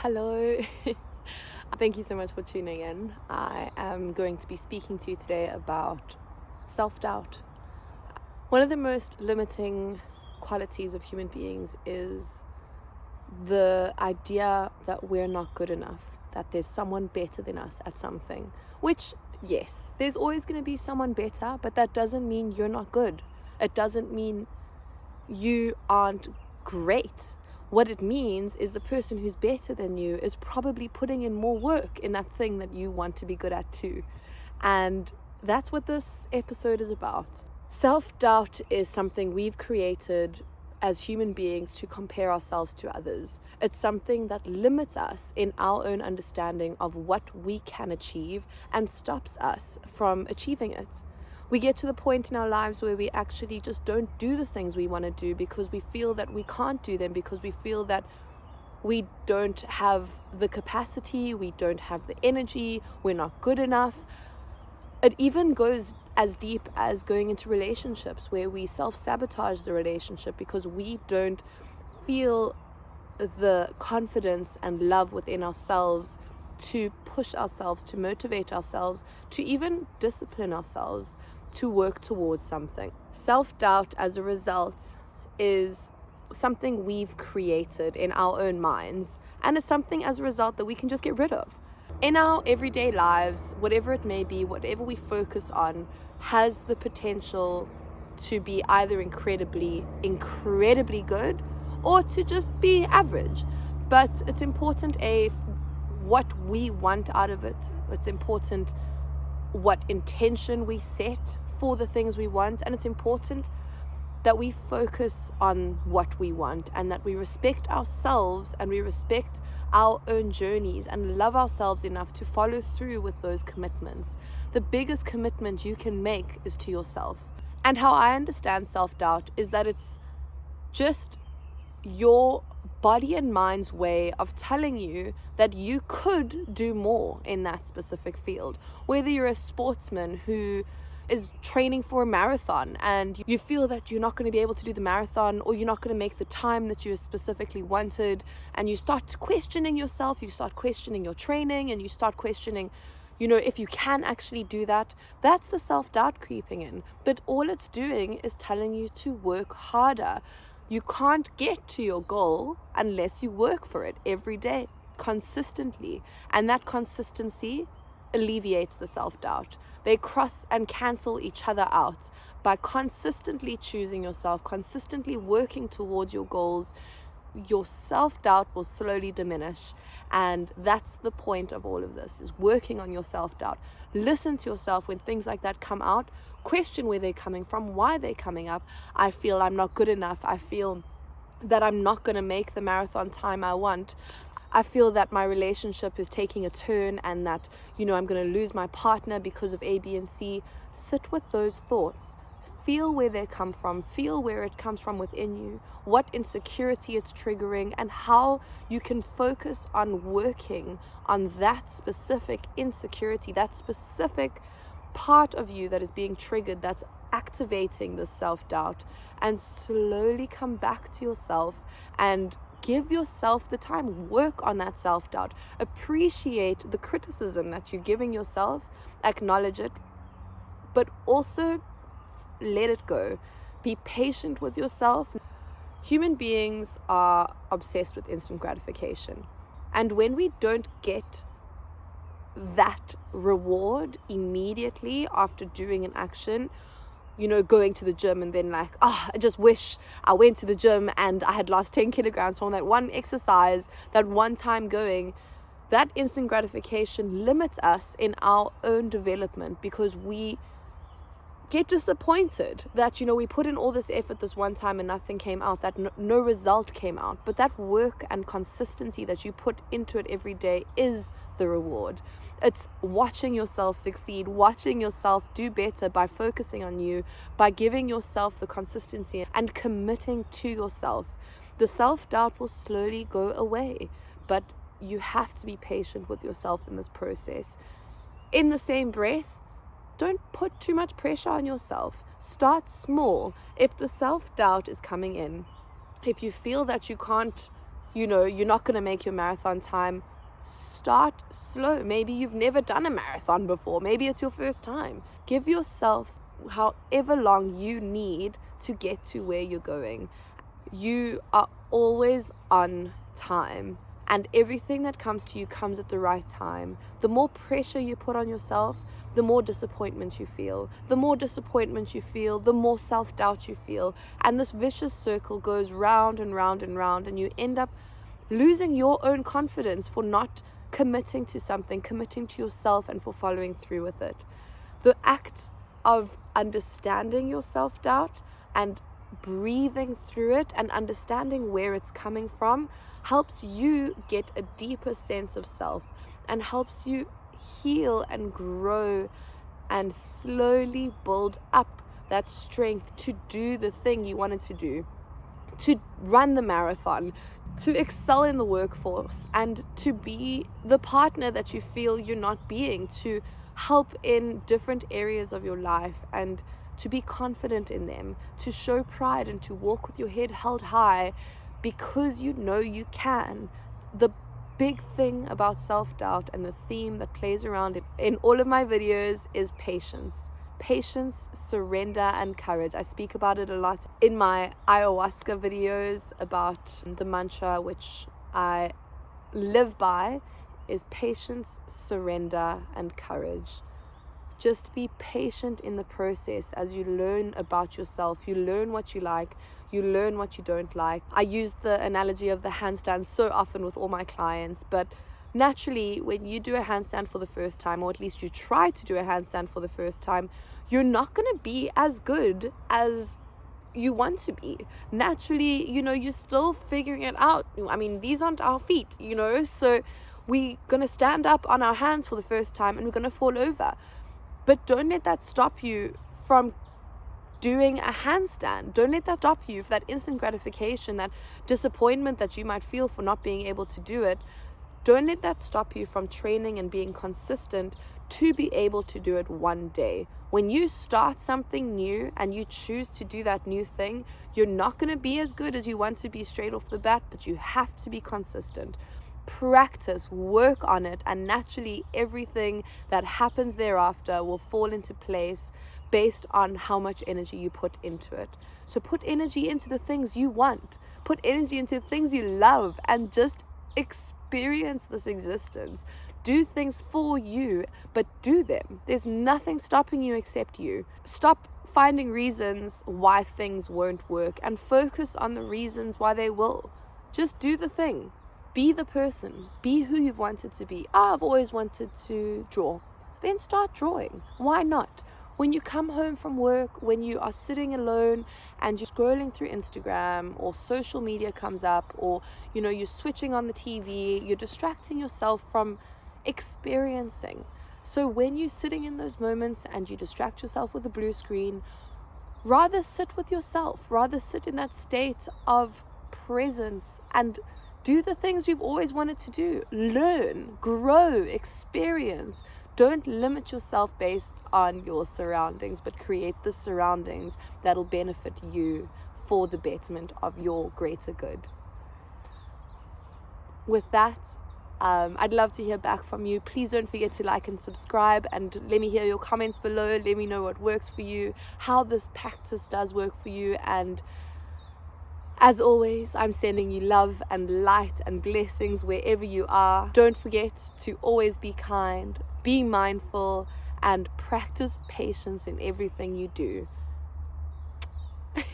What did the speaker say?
Hello. Thank you so much for tuning in. I am going to be speaking to you today about self-doubt. One of the most limiting qualities of human beings is the idea that we're not good enough, that there's someone better than us at something, which, yes, there's always going to be someone better, but that doesn't mean you're not good. It doesn't mean you aren't great. What it means is the person who's better than you is probably putting in more work in that thing that you want to be good at too. And that's what this episode is about. Self-doubt is something we've created as human beings to compare ourselves to others. It's something that limits us in our own understanding of what we can achieve and stops us from achieving it. We get to the point in our lives where we actually just don't do the things we want to do because we feel that we can't do them, because we feel that we don't have the capacity, we don't have the energy, we're not good enough. It even goes as deep as going into relationships where we self-sabotage the relationship because we don't feel the confidence and love within ourselves to push ourselves, to motivate ourselves, to even discipline ourselves to work towards something. Self-doubt, as a result, is something we've created in our own minds, and it's something as a result that we can just get rid of. In our everyday lives, whatever it may be, whatever we focus on has the potential to be either incredibly good or to just be average. But it's important what we want out of it. It's important what intention we set for the things we want, and it's important that we focus on what we want and that we respect ourselves and we respect our own journeys and love ourselves enough to follow through with those commitments. The biggest commitment you can make is to yourself. And how I understand self-doubt is that it's just your body and mind's way of telling you that you could do more in that specific field. Whether you're a sportsman who is training for a marathon and you feel that you're not going to be able to do the marathon, or you're not going to make the time that you specifically wanted, and you start questioning yourself, you start questioning your training, and you start questioning if you can actually do that. That's the self-doubt creeping in. But all it's doing is telling you to work harder. You can't get to your goal unless you work for it every day, consistently. And that consistency alleviates the self-doubt. They cross and cancel each other out. By consistently choosing yourself, consistently working towards your goals, your self-doubt will slowly diminish. And that's the point of all of this, is working on your self-doubt. Listen to yourself when things like that come out. Question where they're coming from, why they're coming up. I feel I'm not good enough. I feel that I'm not going to make the marathon time I want. I feel that my relationship is taking a turn and that, I'm going to lose my partner because of A, B, and C. Sit with those thoughts. Feel where they come from. Feel where it comes from within you, what insecurity it's triggering, and how you can focus on working on that specific insecurity, that specific part of you that is being triggered, that's activating the self-doubt, and slowly come back to yourself and give yourself the time. Work on that self-doubt. Appreciate the criticism that you're giving yourself. Acknowledge it, but also let it go. Be patient with yourself. Human beings are obsessed with instant gratification. And when we don't get that reward immediately after doing an action, going to the gym and then I just wish I went to the gym and I had lost 10 kilograms from that one exercise, that one time going, that instant gratification limits us in our own development, because we get disappointed that we put in all this effort this one time and nothing came out, that no result came out. But that work and consistency that you put into it every day is the reward. It's watching yourself succeed, watching yourself do better by focusing on you, by giving yourself the consistency and committing to yourself. The self-doubt will slowly go away, but you have to be patient with yourself in this process. In the same breath, don't put too much pressure on yourself. Start small. If the self-doubt is coming in, if you feel that you can't you know, you're not going to make your marathon time, start slow. Maybe you've never done a marathon before. Maybe it's your first time. Give yourself however long you need to get to where you're going. You are always on time, and everything that comes to you comes at the right time. The more pressure you put on yourself, the more disappointment you feel. The more disappointment you feel, the more self-doubt you feel. And this vicious circle goes round and round and round, and you end up losing your own confidence for not committing to something, committing to yourself, and for following through with it. The act of understanding your self-doubt and breathing through it and understanding where it's coming from helps you get a deeper sense of self and helps you heal and grow and slowly build up that strength to do the thing you wanted to do, to run the marathon, to excel in the workforce, and to be the partner that you feel you're not being, to help in different areas of your life and to be confident in them, to show pride and to walk with your head held high because you know you can. The big thing about self-doubt and the theme that plays around it in all of my videos is patience. Patience, surrender, and courage. I speak about it a lot in my ayahuasca videos about the mantra which I live by is patience, surrender, and courage. Just be patient in the process as you learn about yourself. You learn what you like, you learn what you don't like. I use the analogy of the handstand so often with all my clients, but naturally when you do a handstand for the first time, or at least you try to do a handstand for the first time, you're not going to be as good as you want to be. Naturally, you know, you're still figuring it out. I mean, these aren't our feet, you know, so we're going to stand up on our hands for the first time and we're going to fall over. But don't let that stop you from doing a handstand. Don't let that stop you for that instant gratification, that disappointment that you might feel for not being able to do it. Don't let that stop you from training and being consistent to be able to do it one day. When you start something new and you choose to do that new thing, you're not going to be as good as you want to be straight off the bat, but you have to be consistent. Practice, work on it, and naturally everything that happens thereafter will fall into place based on how much energy you put into it. So put energy into the things you want, put energy into things you love, and just experience this existence. Do things for you, but do them. There's nothing stopping you except you. Stop finding reasons why things won't work and focus on the reasons why they will. Just do the thing. Be the person. Be who you've wanted to be. I've always wanted to draw. Then start drawing. Why not? When you come home from work, when you are sitting alone and you're scrolling through Instagram or social media comes up, or you know, you're switching on the TV, you're distracting yourself from experiencing. So when you're sitting in those moments and you distract yourself with a blue screen, rather sit with yourself, rather sit in that state of presence and do the things you've always wanted to do. Learn, grow, experience. Don't limit yourself based on your surroundings, but create the surroundings that'll benefit you for the betterment of your greater good. With that, I'd love to hear back from you. Please don't forget to like and subscribe, and let me hear your comments below. Let me know what works for you, how this practice does work for you, and as always, I'm sending you love and light and blessings wherever you are. Don't forget to always be kind, be mindful, and practice patience in everything you do.